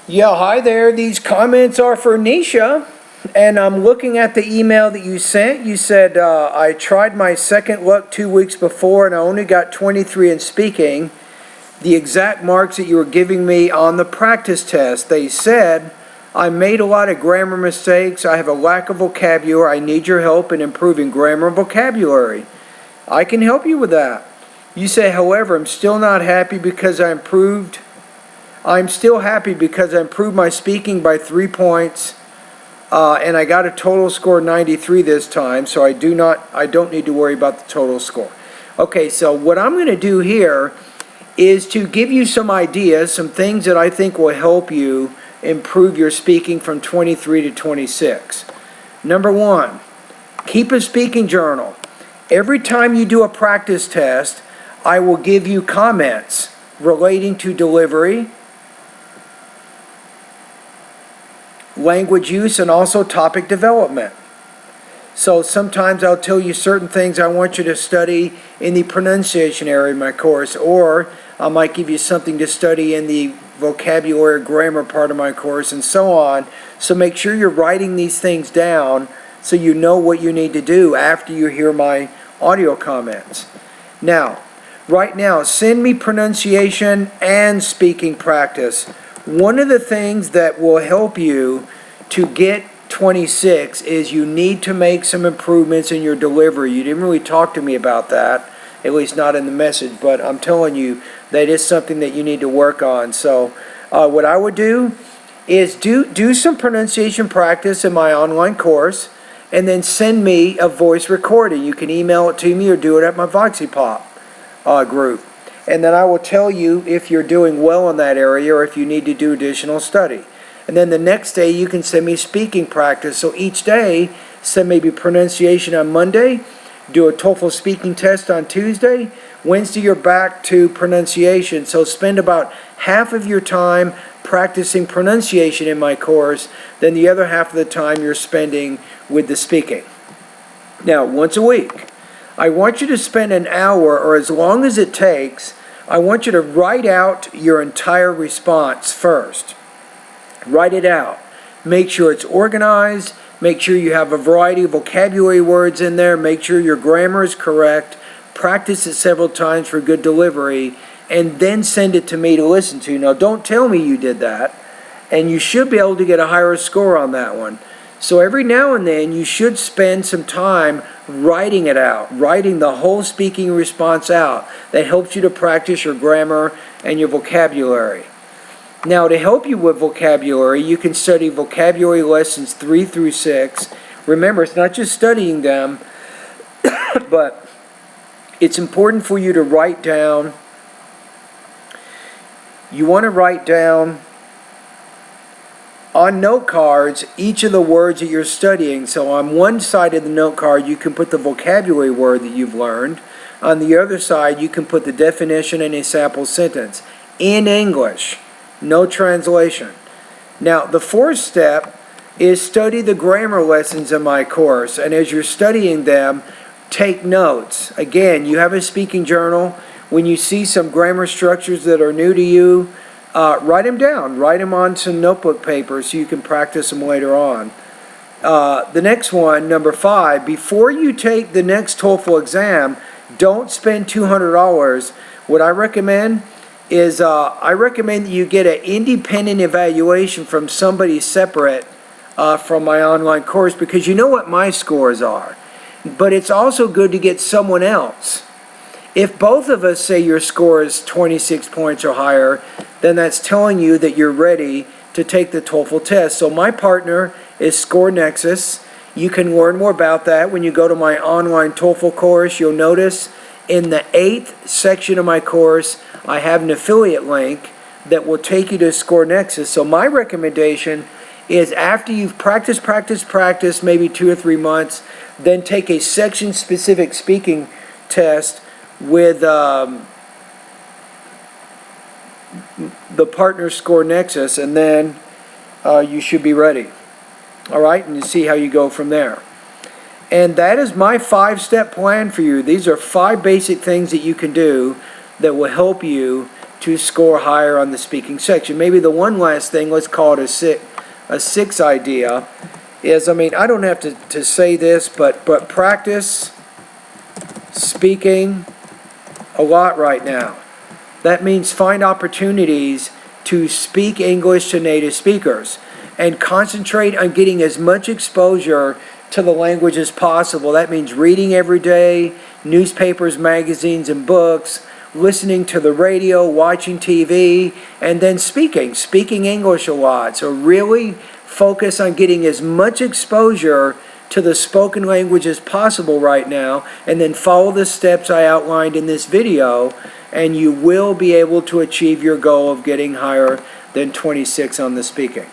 Yeah, hi there. These comments are for Nisha, and I'm looking at the email that you sent. You said, I tried my second look 2 weeks before and I only got 23 in speaking. The exact marks that you were giving me on the practice test. They said, I made a lot of grammar mistakes. I have a lack of vocabulary. I need your help in improving grammar and vocabulary. I can help you with that. You say, however, I'm still happy because I improved my speaking by 3 points, and I got a total score 93 this time, so I don't need to worry about the total score. Okay, so what I'm going to do here is to give you some ideas, some things that I think will help you improve your speaking from 23 to 26. Number one, keep a speaking journal. Every time you do a practice test, I will give you comments relating to delivery, language use, and also topic development. So sometimes I'll tell you certain things I want you to study in the pronunciation area of my course, or I might give you something to study in the vocabulary grammar part of my course, and so on. So make sure you're writing these things down so you know what you need to do after you hear my audio comments. Now, right now, send me pronunciation and speaking practice. One of the things that will help you to get 26 is you need to make some improvements in your delivery. You didn't really talk to me about that, at least not in the message, but I'm telling you that is something that you need to work on. So what I would do is do some pronunciation practice in my online course, and then send me a voice recording. You can email it to me or do it at my VoxyPop group. And then I will tell you if you're doing well in that area or if you need to do additional study. And then the next day you can send me speaking practice. So each day, send maybe pronunciation on Monday, do a TOEFL speaking test on Tuesday, Wednesday you're back to pronunciation. So spend about half of your time practicing pronunciation in my course, then the other half of the time you're spending with the speaking. Now, once a week, I want you to spend an hour, or as long as it takes, I want you to write out your entire response first. Write it out. Make sure it's organized. Make sure you have a variety of vocabulary words in there. Make sure your grammar is correct. Practice it several times for good delivery, and then send it to me to listen to. Now, don't tell me you did that, and you should be able to get a higher score on that one. So every now and then you should spend some time writing it out, writing the whole speaking response out. That helps you to practice your grammar and your vocabulary. Now, to help you with vocabulary, you can study vocabulary lessons 3 through 6. Remember, it's not just studying them, but it's important for you to write down. You want to write down on note cards each of the words that you're studying. So on one side of the note card you can put the vocabulary word that you've learned. On the other side you can put the definition and a sample sentence in English, no translation. Now the fourth step is study the grammar lessons in my course, and as you're studying them, take notes. Again, you have a speaking journal. When you see some grammar structures that are new to you, write them down. Write them on some notebook paper so you can practice them later on. The next one, number 5, before you take the next TOEFL exam, don't spend $200. What I recommend is that you get an independent evaluation from somebody separate from my online course, because you know what my scores are. But it's also good to get someone else. If both of us say your score is 26 points or higher, then that's telling you that you're ready to take the TOEFL test. So my partner is Score Nexus. You can learn more about that when you go to my online TOEFL course. You'll notice in the 8th section of my course, I have an affiliate link that will take you to Score Nexus. So my recommendation is after you've practiced maybe 2 or 3 months, then take a section-specific speaking test with the partner Score Nexus, and then you should be ready. All right, and you see how you go from there. And that is my 5-step plan for you. These are 5 basic things that you can do that will help you to score higher on the speaking section. Maybe the one last thing, let's call it a sixth idea, is, I don't have to say this, but practice speaking a lot right now. That means find opportunities to speak English to native speakers and concentrate on getting as much exposure to the language as possible. That means reading every day, newspapers, magazines, and books, listening to the radio, watching TV, and then speaking English a lot. So really focus on getting as much exposure to the spoken language as possible right now, and then follow the steps I outlined in this video, and you will be able to achieve your goal of getting higher than 26 on the speaking.